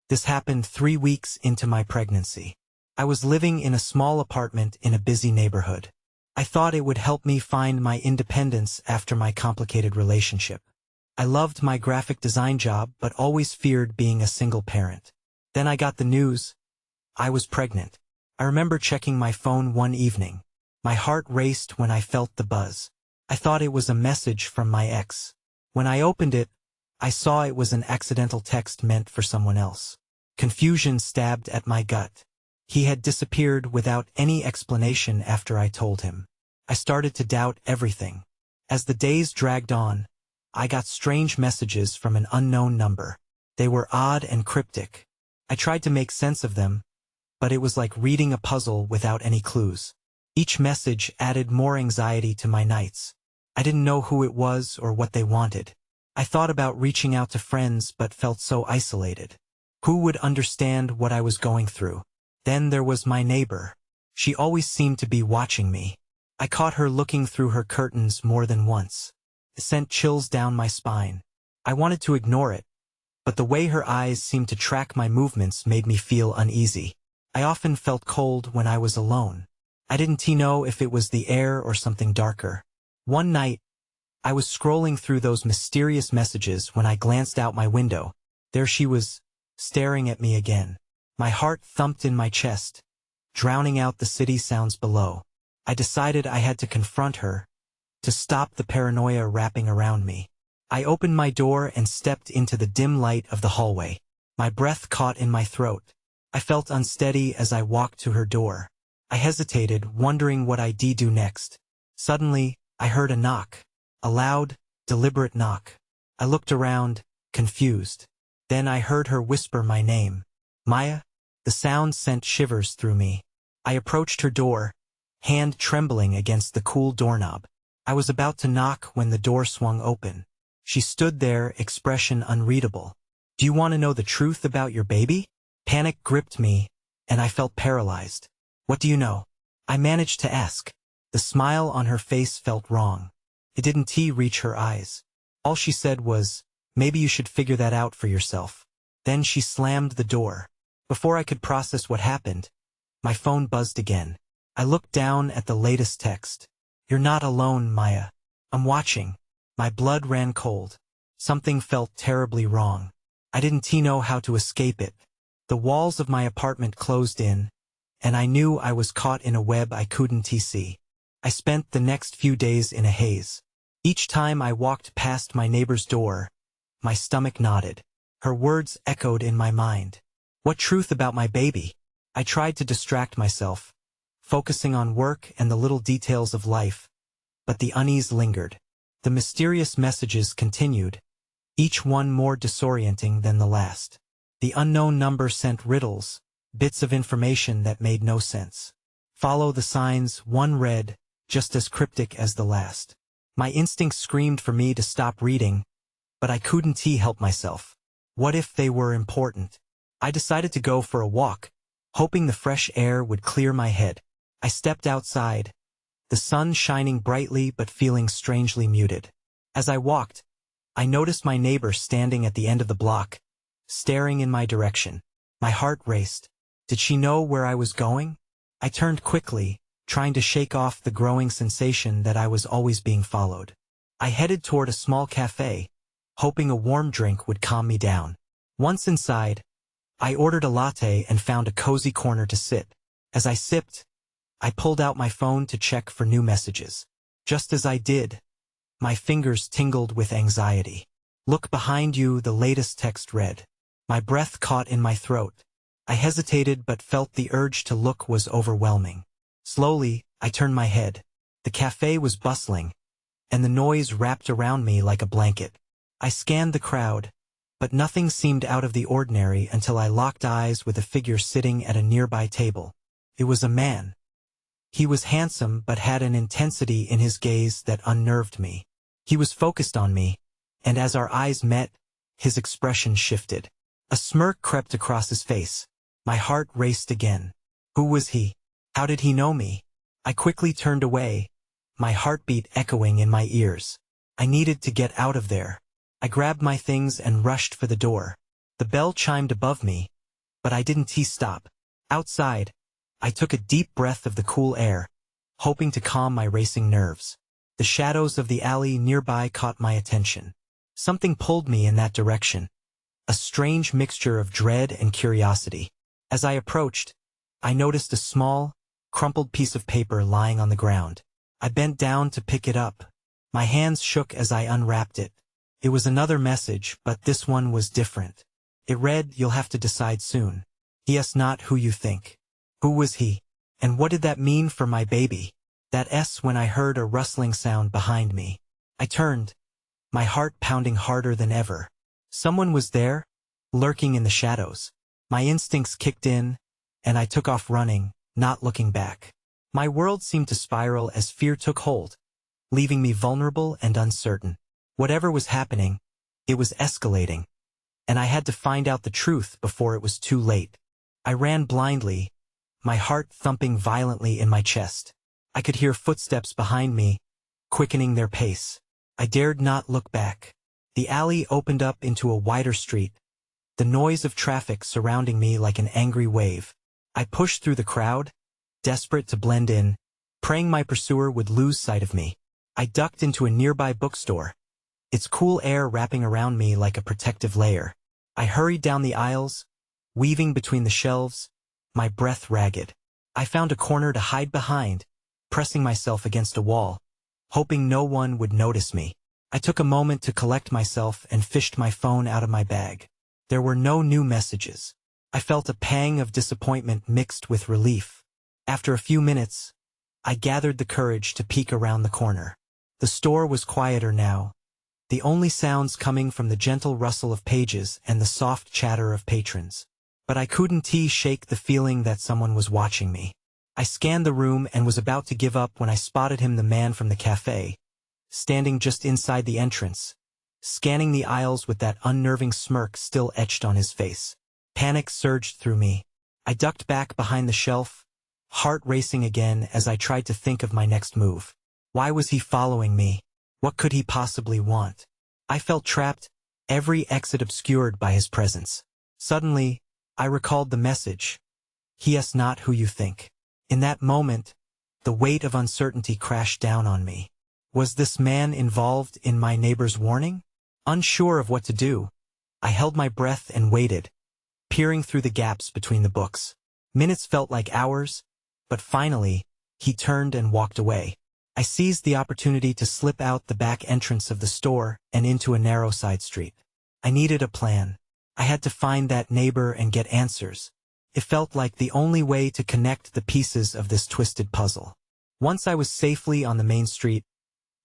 This happened 3 weeks into my pregnancy. I was living in a small apartment in a busy neighborhood. I thought it would help me find my independence after my complicated relationship. I loved my graphic design job but always feared being a single parent. Then I got the news. I was pregnant. I remember checking my phone one evening. My heart raced when I felt the buzz. I thought it was a message from my ex. When I opened it, I saw it was an accidental text meant for someone else. Confusion stabbed at my gut. He had disappeared without any explanation after I told him. I started to doubt everything. As the days dragged on, I got strange messages from an unknown number. They were odd and cryptic. I tried to make sense of them, but it was like reading a puzzle without any clues. Each message added more anxiety to my nights. I didn't know who it was or what they wanted. I thought about reaching out to friends but felt so isolated. Who would understand what I was going through? Then there was my neighbor. She always seemed to be watching me. I caught her looking through her curtains more than once. It sent chills down my spine. I wanted to ignore it, but the way her eyes seemed to track my movements made me feel uneasy. I often felt cold when I was alone. I didn't know if it was the air or something darker. One night, I was scrolling through those mysterious messages when I glanced out my window. There she was, staring at me again. My heart thumped in my chest, drowning out the city sounds below. I decided I had to confront her, to stop the paranoia wrapping around me. I opened my door and stepped into the dim light of the hallway. My breath caught in my throat. I felt unsteady as I walked to her door. I hesitated, wondering what I'd do next. Suddenly, I heard a knock. A loud, deliberate knock. I looked around, confused. Then I heard her whisper my name. Maya? The sound sent shivers through me. I approached her door, hand trembling against the cool doorknob. I was about to knock when the door swung open. She stood there, expression unreadable. Do you want to know the truth about your baby? Panic gripped me, and I felt paralyzed. What do you know? I managed to ask. The smile on her face felt wrong. It didn't reach her eyes. All she said was, maybe you should figure that out for yourself. Then she slammed the door. Before I could process what happened, my phone buzzed again. I looked down at the latest text. You're not alone, Maya. I'm watching. My blood ran cold. Something felt terribly wrong. I didn't know how to escape it. The walls of my apartment closed in, and I knew I was caught in a web I couldn't see. I spent the next few days in a haze. Each time I walked past my neighbor's door, my stomach knotted. Her words echoed in my mind. What truth about my baby? I tried to distract myself, focusing on work and the little details of life, but the unease lingered. The mysterious messages continued, each one more disorienting than the last. The unknown number sent riddles, bits of information that made no sense. Follow the signs, one read, just as cryptic as the last. My instincts screamed for me to stop reading, but I couldn't help myself. What if they were important? I decided to go for a walk, hoping the fresh air would clear my head. I stepped outside, the sun shining brightly but feeling strangely muted. As I walked, I noticed my neighbor standing at the end of the block, staring in my direction. My heart raced. Did she know where I was going? I turned quickly, trying to shake off the growing sensation that I was always being followed. I headed toward a small cafe, hoping a warm drink would calm me down. Once inside, I ordered a latte and found a cozy corner to sit. As I sipped, I pulled out my phone to check for new messages. Just as I did, my fingers tingled with anxiety. Look behind you, the latest text read. My breath caught in my throat. I hesitated but felt the urge to look was overwhelming. Slowly, I turned my head. The cafe was bustling, and the noise wrapped around me like a blanket. I scanned the crowd, but nothing seemed out of the ordinary until I locked eyes with a figure sitting at a nearby table. It was a man. He was handsome but had an intensity in his gaze that unnerved me. He was focused on me, and as our eyes met, his expression shifted. A smirk crept across his face. My heart raced again. Who was he? How did he know me? I quickly turned away, my heartbeat echoing in my ears. I needed to get out of there. I grabbed my things and rushed for the door. The bell chimed above me, but I didn't stop. Outside, I took a deep breath of the cool air, hoping to calm my racing nerves. The shadows of the alley nearby caught my attention. Something pulled me in that direction, a strange mixture of dread and curiosity. As I approached, I noticed a small, crumpled piece of paper lying on the ground. I bent down to pick it up. My hands shook as I unwrapped it. It was another message, but this one was different. It read, "You'll have to decide soon. He is not who you think." Who was he? And what did that mean for my baby? That S when I heard a rustling sound behind me. I turned, my heart pounding harder than ever. Someone was there, lurking in the shadows. My instincts kicked in, and I took off running, not looking back. My world seemed to spiral as fear took hold, leaving me vulnerable and uncertain. Whatever was happening, it was escalating, and I had to find out the truth before it was too late. I ran blindly, my heart thumping violently in my chest. I could hear footsteps behind me, quickening their pace. I dared not look back. The alley opened up into a wider street, the noise of traffic surrounding me like an angry wave. I pushed through the crowd, desperate to blend in, praying my pursuer would lose sight of me. I ducked into a nearby bookstore, its cool air wrapping around me like a protective layer. I hurried down the aisles, weaving between the shelves, my breath ragged. I found a corner to hide behind, pressing myself against a wall, hoping no one would notice me. I took a moment to collect myself and fished my phone out of my bag. There were no new messages. I felt a pang of disappointment mixed with relief. After a few minutes, I gathered the courage to peek around the corner. The store was quieter now, the only sounds coming from the gentle rustle of pages and the soft chatter of patrons. But I couldn't shake the feeling that someone was watching me. I scanned the room and was about to give up when I spotted him, the man from the cafe, standing just inside the entrance, scanning the aisles with that unnerving smirk still etched on his face. Panic surged through me. I ducked back behind the shelf, heart racing again as I tried to think of my next move. Why was he following me? What could he possibly want? I felt trapped, every exit obscured by his presence. Suddenly, I recalled the message. He is not who you think. In that moment, the weight of uncertainty crashed down on me. Was this man involved in my neighbor's warning? Unsure of what to do, I held my breath and waited, peering through the gaps between the books. Minutes felt like hours, but finally, he turned and walked away. I seized the opportunity to slip out the back entrance of the store and into a narrow side street. I needed a plan. I had to find that neighbor and get answers. It felt like the only way to connect the pieces of this twisted puzzle. Once I was safely on the main street,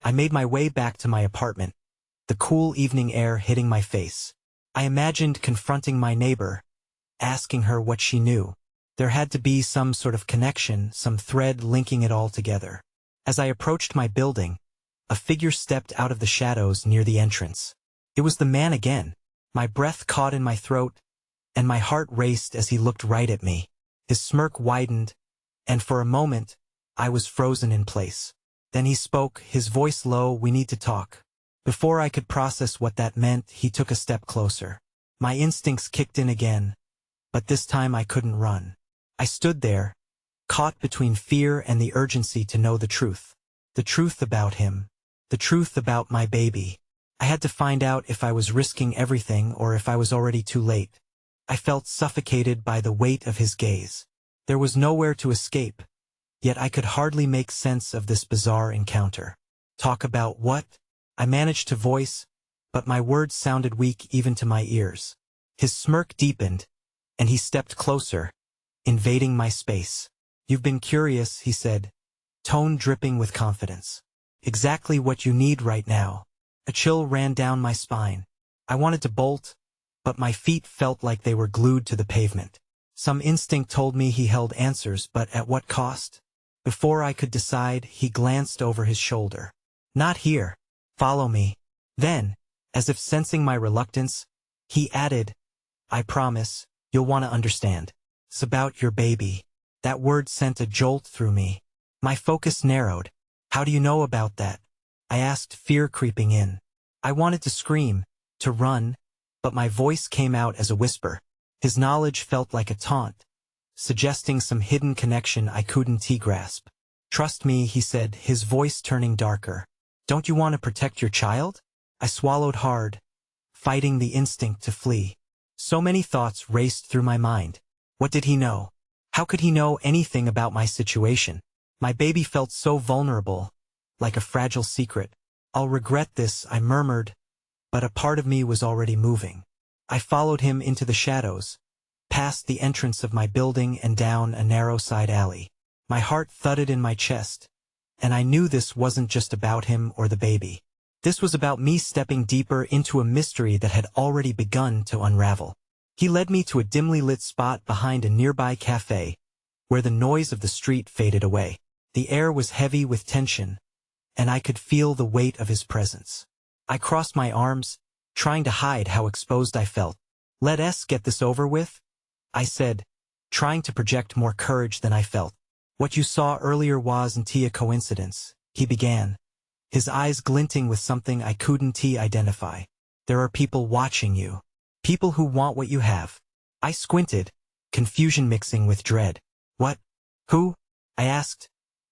I made my way back to my apartment, the cool evening air hitting my face. I imagined confronting my neighbor, asking her what she knew. There had to be some sort of connection, some thread linking it all together. As I approached my building, a figure stepped out of the shadows near the entrance. It was the man again. My breath caught in my throat, and my heart raced as he looked right at me. His smirk widened, and for a moment, I was frozen in place. Then he spoke, his voice low, "We need to talk." Before I could process what that meant, he took a step closer. My instincts kicked in again, but this time I couldn't run. I stood there, caught between fear and the urgency to know the truth. The truth about him. The truth about my baby. I had to find out if I was risking everything or if I was already too late. I felt suffocated by the weight of his gaze. There was nowhere to escape, yet I could hardly make sense of this bizarre encounter. Talk about what? I managed to voice, but my words sounded weak even to my ears. His smirk deepened, and he stepped closer, invading my space. "You've been curious," he said, tone dripping with confidence. "Exactly what you need right now." A chill ran down my spine. I wanted to bolt, but my feet felt like they were glued to the pavement. Some instinct told me he held answers, but at what cost? Before I could decide, he glanced over his shoulder. "Not here. Follow me." Then, as if sensing my reluctance, he added, "I promise, you'll want to understand. It's about your baby." That word sent a jolt through me. My focus narrowed. "How do you know about that?" I asked, fear creeping in. I wanted to scream, to run, but my voice came out as a whisper. His knowledge felt like a taunt, suggesting some hidden connection I couldn't grasp. "Trust me," he said, his voice turning darker. "Don't you want to protect your child?" I swallowed hard, fighting the instinct to flee. So many thoughts raced through my mind. What did he know? How could he know anything about my situation? My baby felt so vulnerable, like a fragile secret. "I'll regret this," I murmured, but a part of me was already moving. I followed him into the shadows, past the entrance of my building and down a narrow side alley. My heart thudded in my chest, and I knew this wasn't just about him or the baby. This was about me stepping deeper into a mystery that had already begun to unravel. He led me to a dimly lit spot behind a nearby cafe, where the noise of the street faded away. The air was heavy with tension, and I could feel the weight of his presence. I crossed my arms, trying to hide how exposed I felt. "Let's get this over with," I said, trying to project more courage than I felt. "What you saw earlier wasn't a coincidence," he began, his eyes glinting with something I couldn't identify. "There are people watching you. People who want what you have." I squinted, confusion mixing with dread. "What? Who?" I asked,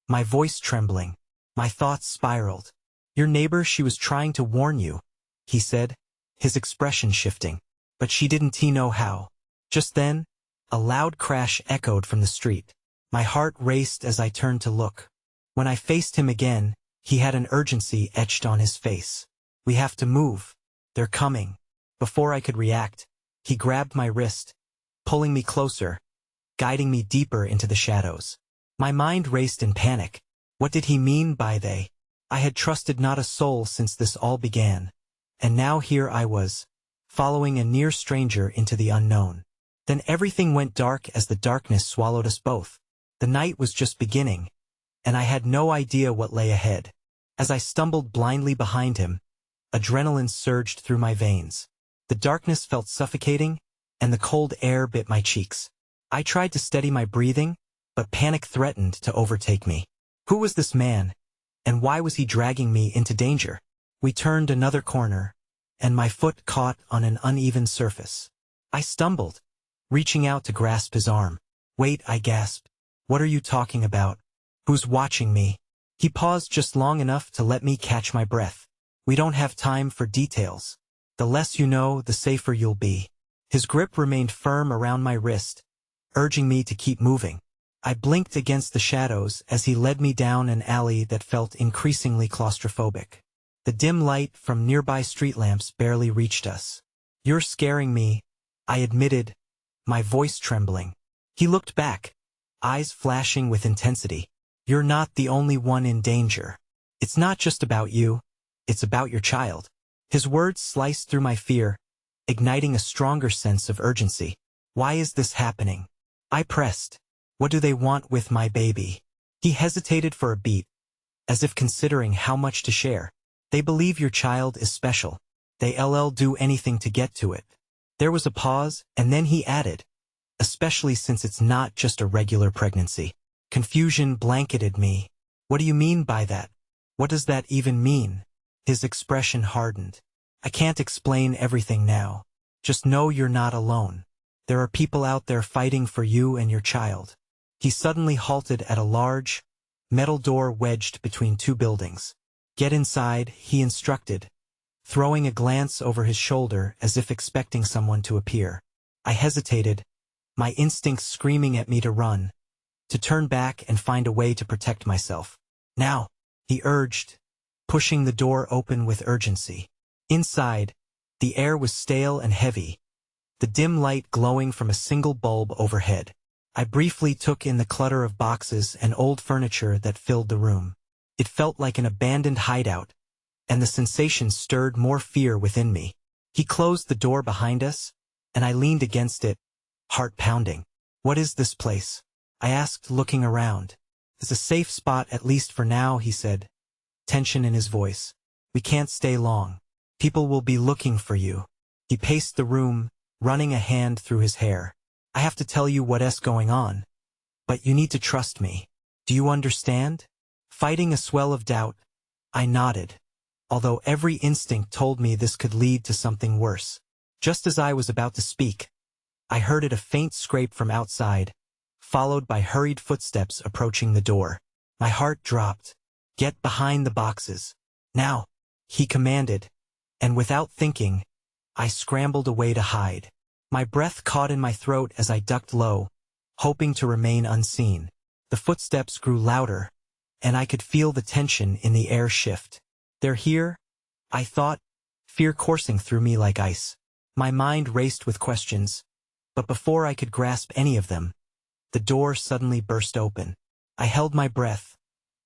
my voice trembling. My thoughts spiraled. "Your neighbor, she was trying to warn you," he said, his expression shifting. "But she didn't know how." Just then, a loud crash echoed from the street. My heart raced as I turned to look. When I faced him again, he had an urgency etched on his face. "We have to move. They're coming." Before I could react, he grabbed my wrist, pulling me closer, guiding me deeper into the shadows. My mind raced in panic. What did he mean by they? I had trusted not a soul since this all began, and now here I was, following a near stranger into the unknown. Then everything went dark as the darkness swallowed us both. The night was just beginning, and I had no idea what lay ahead. As I stumbled blindly behind him, adrenaline surged through my veins. The darkness felt suffocating, and the cold air bit my cheeks. I tried to steady my breathing, but panic threatened to overtake me. Who was this man, and why was he dragging me into danger? We turned another corner, and my foot caught on an uneven surface. I stumbled, reaching out to grasp his arm. "Wait," I gasped. "What are you talking about? Who's watching me?" He paused just long enough to let me catch my breath. "We don't have time for details. The less you know, the safer you'll be." His grip remained firm around my wrist, urging me to keep moving. I blinked against the shadows as he led me down an alley that felt increasingly claustrophobic. The dim light from nearby street lamps barely reached us. "You're scaring me," I admitted, my voice trembling. He looked back, eyes flashing with intensity. "You're not the only one in danger. It's not just about you, it's about your child." His words sliced through my fear, igniting a stronger sense of urgency. "Why is this happening?" I pressed. "What do they want with my baby?" He hesitated for a beat, as if considering how much to share. "They believe your child is special. They'll do anything to get to it." There was a pause, and then he added, "Especially since it's not just a regular pregnancy." Confusion blanketed me. "What do you mean by that? What does that even mean?" His expression hardened. "I can't explain everything now. Just know you're not alone. There are people out there fighting for you and your child." He suddenly halted at a large, metal door wedged between two buildings. "Get inside," he instructed, throwing a glance over his shoulder as if expecting someone to appear. I hesitated, my instincts screaming at me to run, to turn back and find a way to protect myself. "Now," he urged, pushing the door open with urgency. Inside, the air was stale and heavy, the dim light glowing from a single bulb overhead. I briefly took in the clutter of boxes and old furniture that filled the room. It felt like an abandoned hideout, and the sensation stirred more fear within me. He closed the door behind us, and I leaned against it, heart pounding. "What is this place?" I asked, looking around. "It's a safe spot, at least for now," he said, tension in his voice. "We can't stay long. People will be looking for you." He paced the room, running a hand through his hair. "I have to tell you what's going on, but you need to trust me. Do you understand?" Fighting a swell of doubt, I nodded, although every instinct told me this could lead to something worse. Just as I was about to speak, I heard a faint scrape from outside, followed by hurried footsteps approaching the door. My heart dropped. "Get behind the boxes. Now," he commanded, and without thinking, I scrambled away to hide. My breath caught in my throat as I ducked low, hoping to remain unseen. The footsteps grew louder, and I could feel the tension in the air shift. "They're here," I thought, fear coursing through me like ice. My mind raced with questions, but before I could grasp any of them, the door suddenly burst open. I held my breath,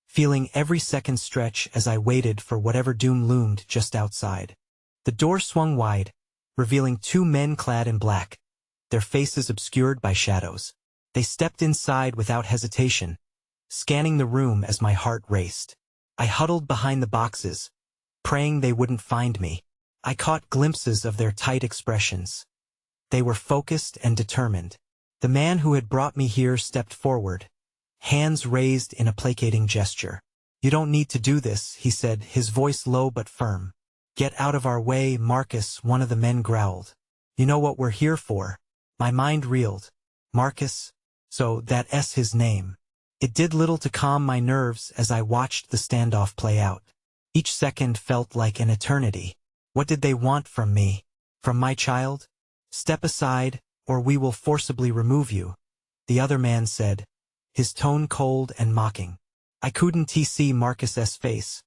feeling every second stretch as I waited for whatever doom loomed just outside. The door swung wide, revealing two men clad in black, their faces obscured by shadows. They stepped inside without hesitation, scanning the room as my heart raced. I huddled behind the boxes, praying they wouldn't find me. I caught glimpses of their tight expressions. They were focused and determined. The man who had brought me here stepped forward, hands raised in a placating gesture. "You don't need to do this," he said, his voice low but firm. "Get out of our way, Marcus," one of the men growled. "You know what we're here for." My mind reeled. Marcus? So that's his name. It did little to calm my nerves as I watched the standoff play out. Each second felt like an eternity. What did they want from me? From my child? "Step aside, or we will forcibly remove you," the other man said, his tone cold and mocking. I couldn't see Marcus's face,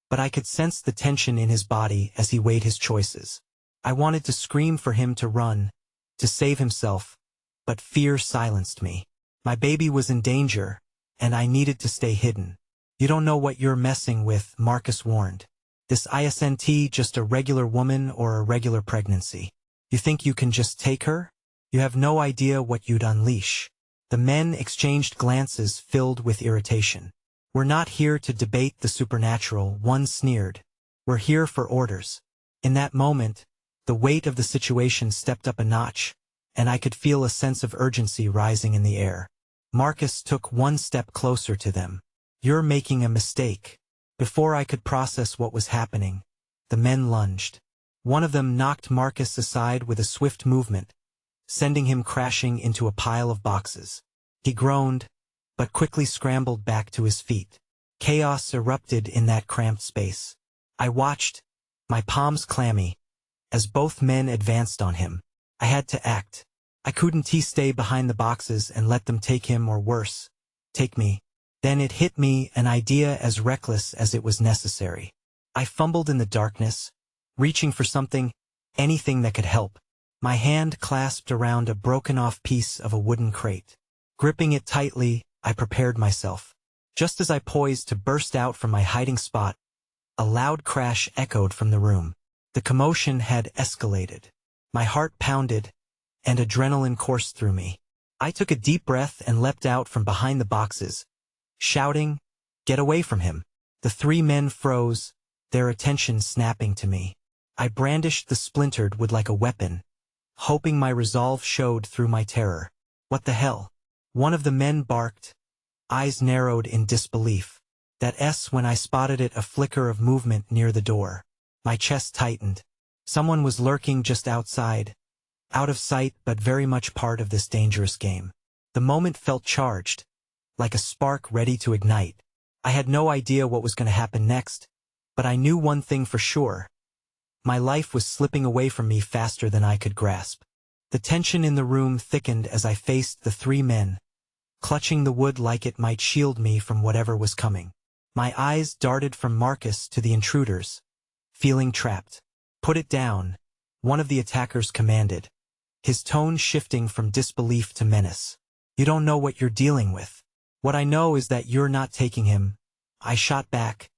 but I could sense the tension in his body as he weighed his choices. I wanted to scream for him to run, to save himself, but fear silenced me. My baby was in danger, and I needed to stay hidden. "You don't know what you're messing with," Marcus warned. "This isn't just a regular woman or a regular pregnancy. You think you can just take her? You have no idea what you'd unleash." The men exchanged glances filled with irritation. "We're not here to debate the supernatural," one sneered. "We're here for orders." In that moment, the weight of the situation stepped up a notch, and I could feel a sense of urgency rising in the air. Marcus took one step closer to them. "You're making a mistake." Before I could process what was happening, the men lunged. One of them knocked Marcus aside with a swift movement, sending him crashing into a pile of boxes. He groaned, but quickly scrambled back to his feet. Chaos erupted in that cramped space. I watched, my palms clammy, as both men advanced on him. I had to act. I couldn't stay behind the boxes and let them take him, or worse, take me. Then it hit me, an idea as reckless as it was necessary. I fumbled in the darkness, reaching for something, anything that could help. My hand clasped around a broken-off piece of a wooden crate. Gripping it tightly, I prepared myself. Just as I poised to burst out from my hiding spot, a loud crash echoed from the room. The commotion had escalated. My heart pounded, and adrenaline coursed through me. I took a deep breath and leapt out from behind the boxes, shouting, "Get away from him!" The three men froze, their attention snapping to me. I brandished the splintered wood like a weapon, hoping my resolve showed through my terror. "What the hell?" one of the men barked, eyes narrowed in disbelief. That's when I spotted a flicker of movement near the door. My chest tightened. Someone was lurking just outside, out of sight but very much part of this dangerous game. The moment felt charged, like a spark ready to ignite. I had no idea what was going to happen next, but I knew one thing for sure. My life was slipping away from me faster than I could grasp. The tension in the room thickened as I faced the three men, clutching the wood like it might shield me from whatever was coming. My eyes darted from Marcus to the intruders, feeling trapped. "Put it down," one of the attackers commanded, his tone shifting from disbelief to menace. "You don't know what you're dealing with." "What I know is that you're not taking him," I shot back,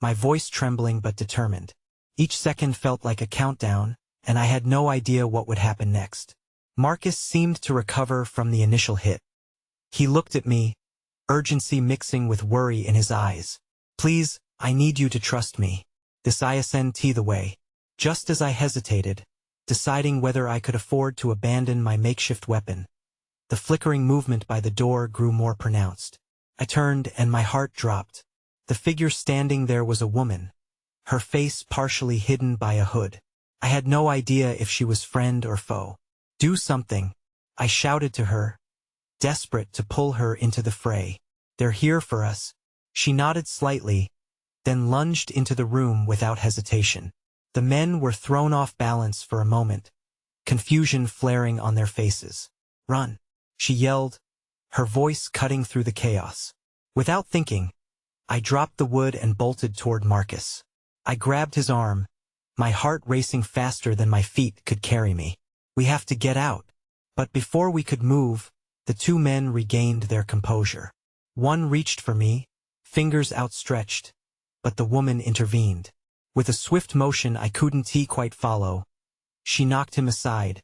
my voice trembling but determined. Each second felt like a countdown, and I had no idea what would happen next. Marcus seemed to recover from the initial hit. He looked at me, urgency mixing with worry in his eyes. "Please, I need you to trust me. This isn't the way." Just as I hesitated, deciding whether I could afford to abandon my makeshift weapon, the flickering movement by the door grew more pronounced. I turned and my heart dropped. The figure standing there was a woman, her face partially hidden by a hood. I had no idea if she was friend or foe. "Do something," I shouted to her, desperate to pull her into the fray. "They're here for us." She nodded slightly, then lunged into the room without hesitation. The men were thrown off balance for a moment, confusion flaring on their faces. "Run!" she yelled, her voice cutting through the chaos. Without thinking, I dropped the wood and bolted toward Marcus. I grabbed his arm, my heart racing faster than my feet could carry me. "We have to get out." But before we could move, the two men regained their composure. One reached for me, fingers outstretched, but the woman intervened. With a swift motion I couldn't quite follow, she knocked him aside,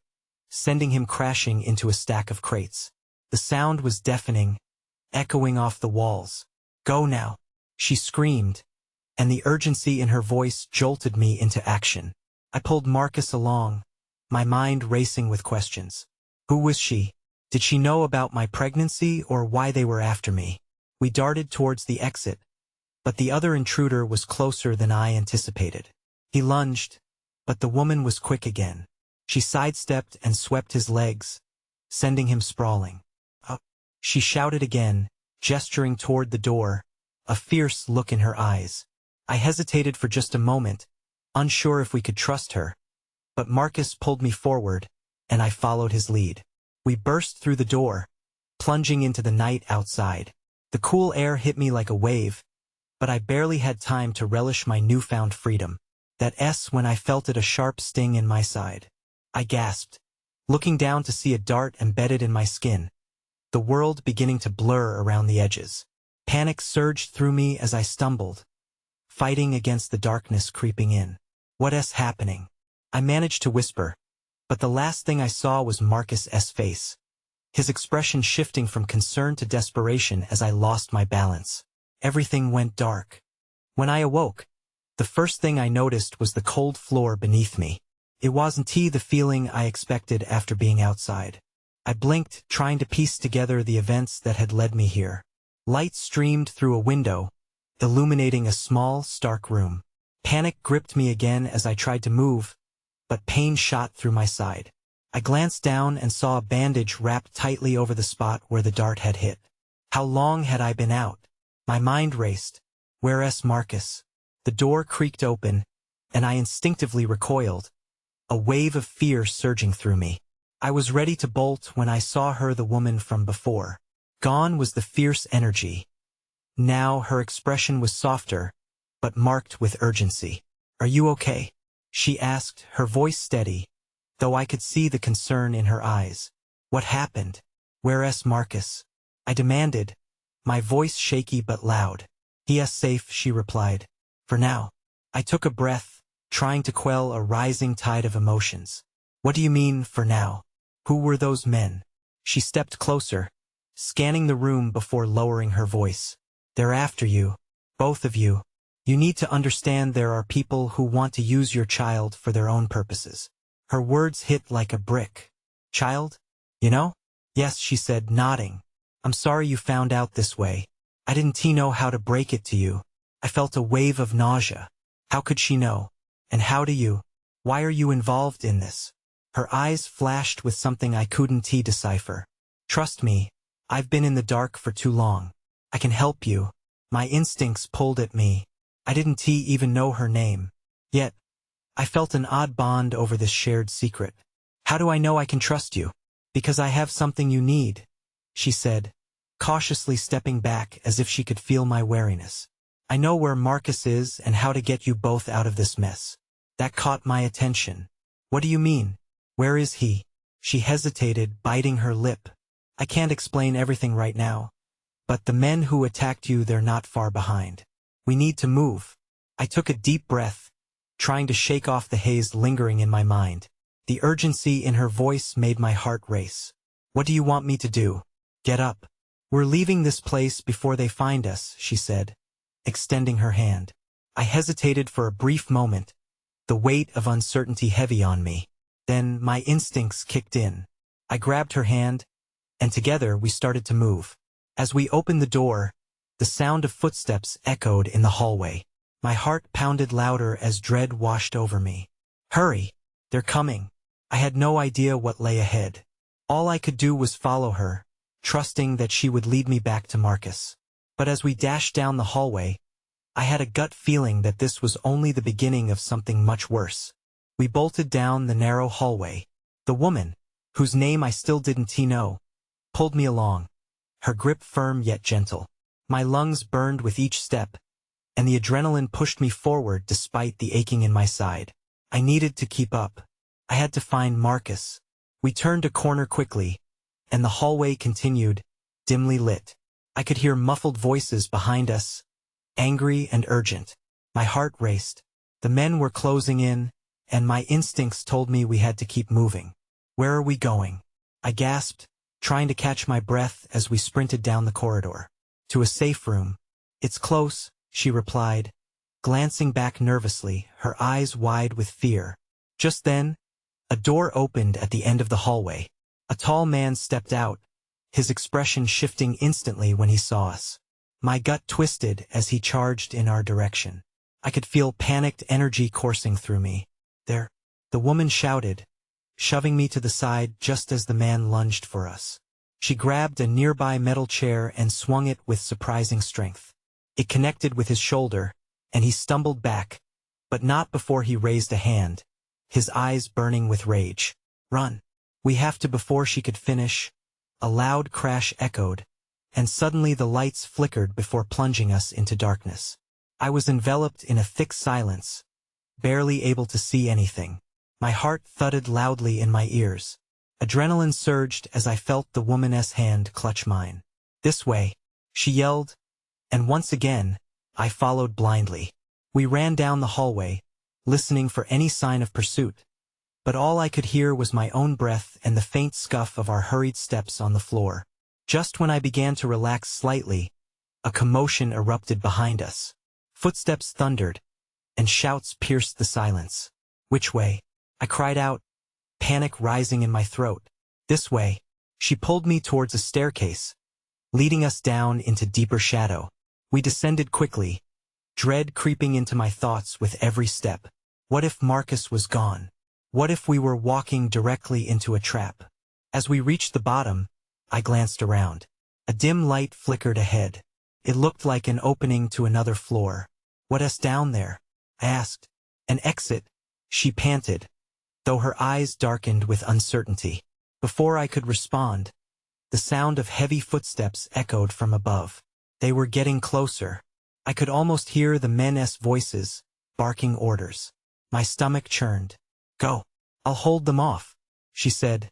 sending him crashing into a stack of crates. The sound was deafening, echoing off the walls. "Go now," she screamed, and the urgency in her voice jolted me into action. I pulled Marcus along, my mind racing with questions. Who was she? Did she know about my pregnancy or why they were after me? We darted towards the exit, but the other intruder was closer than I anticipated. He lunged, but the woman was quick again. She sidestepped and swept his legs, sending him sprawling. "Up!" she shouted again, gesturing toward the door, a fierce look in her eyes. I hesitated for just a moment, unsure if we could trust her, but Marcus pulled me forward, and I followed his lead. We burst through the door, plunging into the night outside. The cool air hit me like a wave, but I barely had time to relish my newfound freedom. That when I felt it a sharp sting in my side. I gasped, looking down to see a dart embedded in my skin, the world beginning to blur around the edges. Panic surged through me as I stumbled, fighting against the darkness creeping in. "What's happening?" I managed to whisper, but the last thing I saw was Marcus's face, his expression shifting from concern to desperation as I lost my balance. Everything went dark. When I awoke, the first thing I noticed was the cold floor beneath me. It wasn't the feeling I expected after being outside. I blinked, trying to piece together the events that had led me here. Light streamed through a window, illuminating a small, stark room. Panic gripped me again as I tried to move, but pain shot through my side. I glanced down and saw a bandage wrapped tightly over the spot where the dart had hit. How long had I been out? My mind raced. Where's Marcus? The door creaked open, and I instinctively recoiled, a wave of fear surging through me. I was ready to bolt when I saw her, the woman from before. Gone was the fierce energy. Now her expression was softer, but marked with urgency. "Are you okay?" she asked, her voice steady, though I could see the concern in her eyes. "What happened? Where's Marcus?" I demanded, my voice shaky but loud. "He's safe," she replied. "For now." I took a breath, trying to quell a rising tide of emotions. "What do you mean, for now? Who were those men?" She stepped closer, scanning the room before lowering her voice. "They're after you. Both of you. You need to understand there are people who want to use your child for their own purposes." Her words hit like a brick. "Child? You know?" "Yes," she said, nodding. "I'm sorry you found out this way. I didn't know how to break it to you." I felt a wave of nausea. How could she know? And how do you? Why are you involved in this? Her eyes flashed with something I couldn't decipher. "Trust me, I've been in the dark for too long. I can help you." My instincts pulled at me. I didn't even know her name. Yet, I felt an odd bond over this shared secret. "How do I know I can trust you?" "Because I have something you need," she said, cautiously stepping back as if she could feel my wariness. "I know where Marcus is and how to get you both out of this mess." That caught my attention. "What do you mean? Where is he?" She hesitated, biting her lip. "I can't explain everything right now. But the men who attacked you, they're not far behind. We need to move." I took a deep breath, trying to shake off the haze lingering in my mind. The urgency in her voice made my heart race. "What do you want me to do?" "Get up. We're leaving this place before they find us," she said, extending her hand. I hesitated for a brief moment, the weight of uncertainty heavy on me. Then my instincts kicked in. I grabbed her hand, and together we started to move. As we opened the door, the sound of footsteps echoed in the hallway. My heart pounded louder as dread washed over me. "Hurry! They're coming!" I had no idea what lay ahead. All I could do was follow her, trusting that she would lead me back to Marcus. But as we dashed down the hallway, I had a gut feeling that this was only the beginning of something much worse. We bolted down the narrow hallway. The woman, whose name I still didn't know, pulled me along, her grip firm yet gentle. My lungs burned with each step, and the adrenaline pushed me forward despite the aching in my side. I needed to keep up. I had to find Marcus. We turned a corner quickly, and the hallway continued, dimly lit. I could hear muffled voices behind us, angry and urgent. My heart raced. The men were closing in, and my instincts told me we had to keep moving. Where are we going? I gasped, trying to catch my breath as we sprinted down the corridor. To a safe room. It's close, she replied, glancing back nervously, her eyes wide with fear. Just then, a door opened at the end of the hallway. A tall man stepped out, his expression shifting instantly when he saw us. My gut twisted as he charged in our direction. I could feel panicked energy coursing through me. There, the woman shouted, shoving me to the side just as the man lunged for us. She grabbed a nearby metal chair and swung it with surprising strength. It connected with his shoulder, and he stumbled back, but not before he raised a hand, his eyes burning with rage. Run! We have to. Before she could finish, a loud crash echoed, and suddenly the lights flickered before plunging us into darkness. I was enveloped in a thick silence, barely able to see anything. My heart thudded loudly in my ears. Adrenaline surged as I felt the woman's hand clutch mine. This way, she yelled, and once again, I followed blindly. We ran down the hallway, listening for any sign of pursuit, but all I could hear was my own breath and the faint scuff of our hurried steps on the floor. Just when I began to relax slightly, a commotion erupted behind us. Footsteps thundered, and shouts pierced the silence. Which way? I cried out, panic rising in my throat. This way. She pulled me towards a staircase, leading us down into deeper shadow. We descended quickly, dread creeping into my thoughts with every step. What if Marcus was gone? What if we were walking directly into a trap? As we reached the bottom, I glanced around. A dim light flickered ahead. It looked like an opening to another floor. What's down there? I asked. An exit, she panted, though her eyes darkened with uncertainty. Before I could respond, the sound of heavy footsteps echoed from above. They were getting closer. I could almost hear the men's voices, barking orders. My stomach churned. Go. I'll hold them off, she said,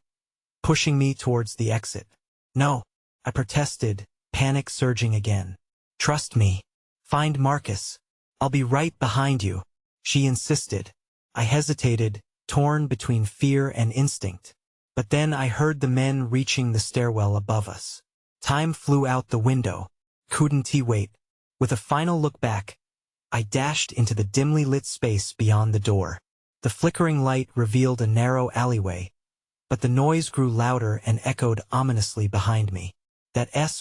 pushing me towards the exit. No, I protested, panic surging again. Trust me. Find Marcus. I'll be right behind you, she insisted. I hesitated, torn between fear and instinct. But then I heard the men reaching the stairwell above us. Time flew out the window. Couldn't he wait? With a final look back, I dashed into the dimly lit space beyond the door. The flickering light revealed a narrow alleyway, but the noise grew louder and echoed ominously behind me.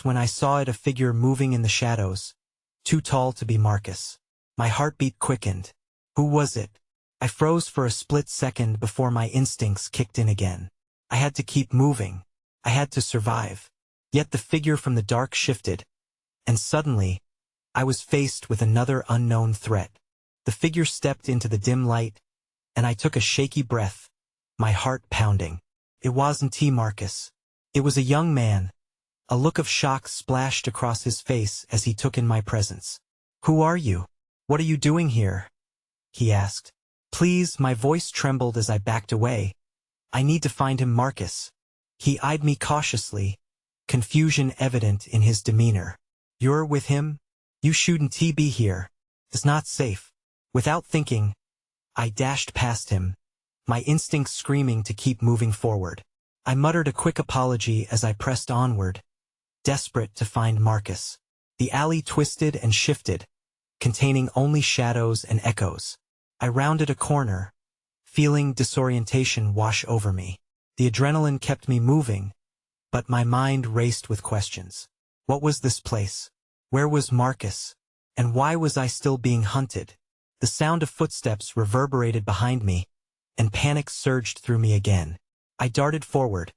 When I saw it, a figure moving in the shadows, too tall to be Marcus. My heartbeat quickened. Who was it? I froze for a split second before my instincts kicked in again. I had to keep moving. I had to survive. Yet the figure from the dark shifted, and suddenly, I was faced with another unknown threat. The figure stepped into the dim light, and I took a shaky breath, my heart pounding. It wasn't Marcus. It was a young man. A look of shock splashed across his face as he took in my presence. Who are you? What are you doing here? He asked. Please, my voice trembled as I backed away. I need to find him, Marcus. He eyed me cautiously, confusion evident in his demeanor. You're with him? You shouldn't be here. It's not safe. Without thinking, I dashed past him, my instincts screaming to keep moving forward. I muttered a quick apology as I pressed onward, desperate to find Marcus. The alley twisted and shifted, containing only shadows and echoes. I rounded a corner, feeling disorientation wash over me. The adrenaline kept me moving, but my mind raced with questions. What was this place? Where was Marcus? And why was I still being hunted? The sound of footsteps reverberated behind me, and panic surged through me again. I darted forward,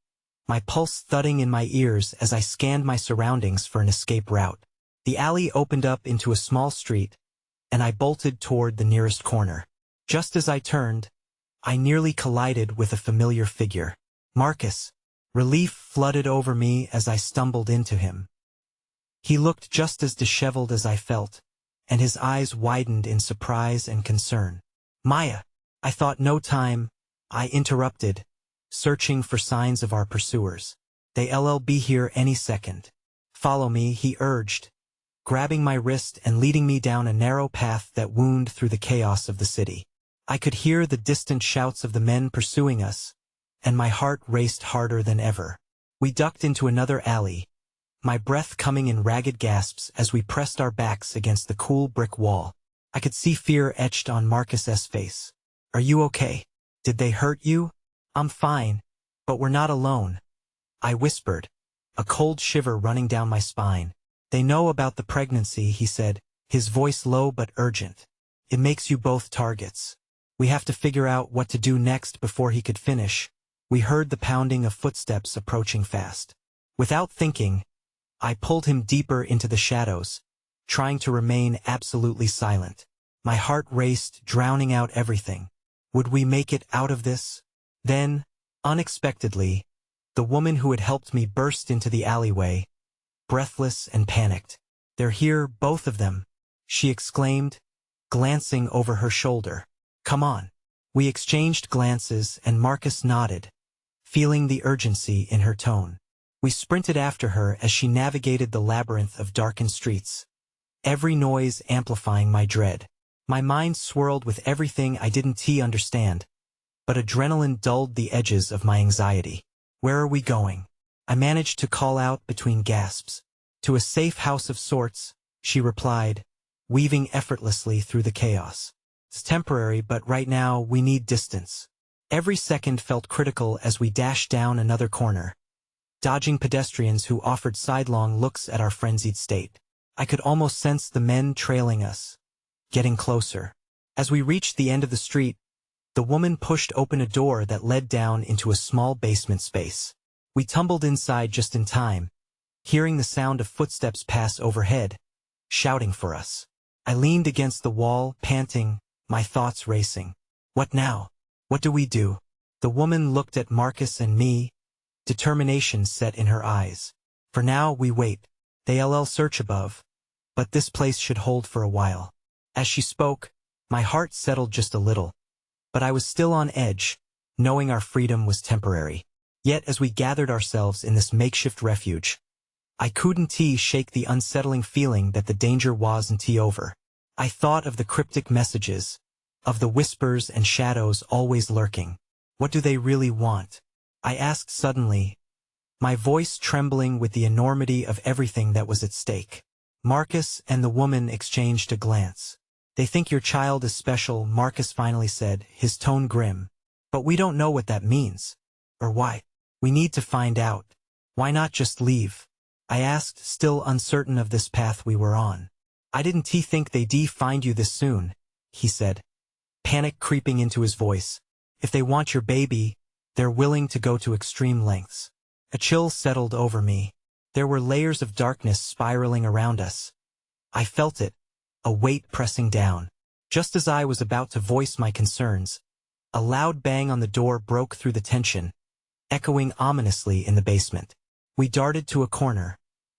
my pulse thudding in my ears as I scanned my surroundings for an escape route. The alley opened up into a small street, and I bolted toward the nearest corner. Just as I turned, I nearly collided with a familiar figure. Marcus. Relief flooded over me as I stumbled into him. He looked just as disheveled as I felt, and his eyes widened in surprise and concern. Maya, I thought no time, I interrupted, searching for signs of our pursuers. They'll be here any second. Follow me, he urged, grabbing my wrist and leading me down a narrow path that wound through the chaos of the city. I could hear the distant shouts of the men pursuing us, and my heart raced harder than ever. We ducked into another alley, my breath coming in ragged gasps as we pressed our backs against the cool brick wall. I could see fear etched on Marcus's face. Are you okay? Did they hurt you? I'm fine, but we're not alone, I whispered, a cold shiver running down my spine. They know about the pregnancy, he said, his voice low but urgent. It makes you both targets. We have to figure out what to do next. Before he could finish, we heard the pounding of footsteps approaching fast. Without thinking, I pulled him deeper into the shadows, trying to remain absolutely silent. My heart raced, drowning out everything. Would we make it out of this? Then, unexpectedly, the woman who had helped me burst into the alleyway, breathless and panicked. They're here, both of them, she exclaimed, glancing over her shoulder. Come on. We exchanged glances and Marcus nodded, feeling the urgency in her tone. We sprinted after her as she navigated the labyrinth of darkened streets, every noise amplifying my dread. My mind swirled with everything I didn't understand, but adrenaline dulled the edges of my anxiety. Where are we going? I managed to call out between gasps. To a safe house of sorts, she replied, weaving effortlessly through the chaos. It's temporary, but right now we need distance. Every second felt critical as we dashed down another corner, dodging pedestrians who offered sidelong looks at our frenzied state. I could almost sense the men trailing us, getting closer. As we reached the end of the street, the woman pushed open a door that led down into a small basement space. We tumbled inside just in time, hearing the sound of footsteps pass overhead, shouting for us. I leaned against the wall, panting, my thoughts racing. What now? What do we do? The woman looked at Marcus and me, determination set in her eyes. For now, we wait. They'll search above, but this place should hold for a while. As she spoke, my heart settled just a little, but I was still on edge, knowing our freedom was temporary. Yet as we gathered ourselves in this makeshift refuge, I couldn't shake the unsettling feeling that the danger wasn't over. I thought of the cryptic messages, of the whispers and shadows always lurking. What do they really want? I asked suddenly, my voice trembling with the enormity of everything that was at stake. Marcus and the woman exchanged a glance. They think your child is special, Marcus finally said, his tone grim. But we don't know what that means. Or why. We need to find out. Why not just leave? I asked, still uncertain of this path we were on. I didn't think they'd find you this soon, he said, panic creeping into his voice. If they want your baby, they're willing to go to extreme lengths. A chill settled over me. There were layers of darkness spiraling around us. I felt it, a weight pressing down. Just as I was about to voice my concerns, a loud bang on the door broke through the tension, echoing ominously in the basement. We darted to a corner,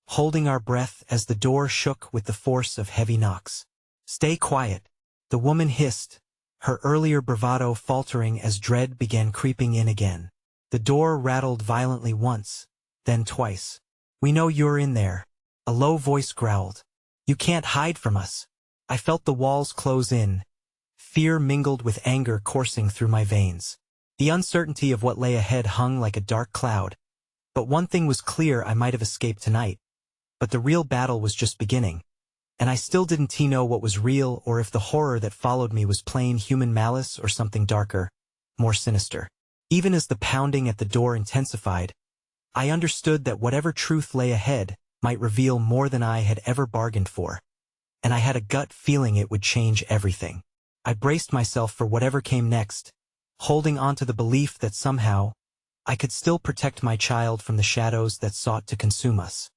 holding our breath as the door shook with the force of heavy knocks. Stay quiet, the woman hissed, her earlier bravado faltering as dread began creeping in again. The door rattled violently once, then twice. We know you're in there, a low voice growled. You can't hide from us. I felt the walls close in, fear mingled with anger coursing through my veins. The uncertainty of what lay ahead hung like a dark cloud. But one thing was clear: I might have escaped tonight, but the real battle was just beginning. And I still didn't know what was real, or if the horror that followed me was plain human malice or something darker, more sinister. Even as the pounding at the door intensified, I understood that whatever truth lay ahead might reveal more than I had ever bargained for. And I had a gut feeling it would change everything. I braced myself for whatever came next, holding on to the belief that somehow, I could still protect my child from the shadows that sought to consume us.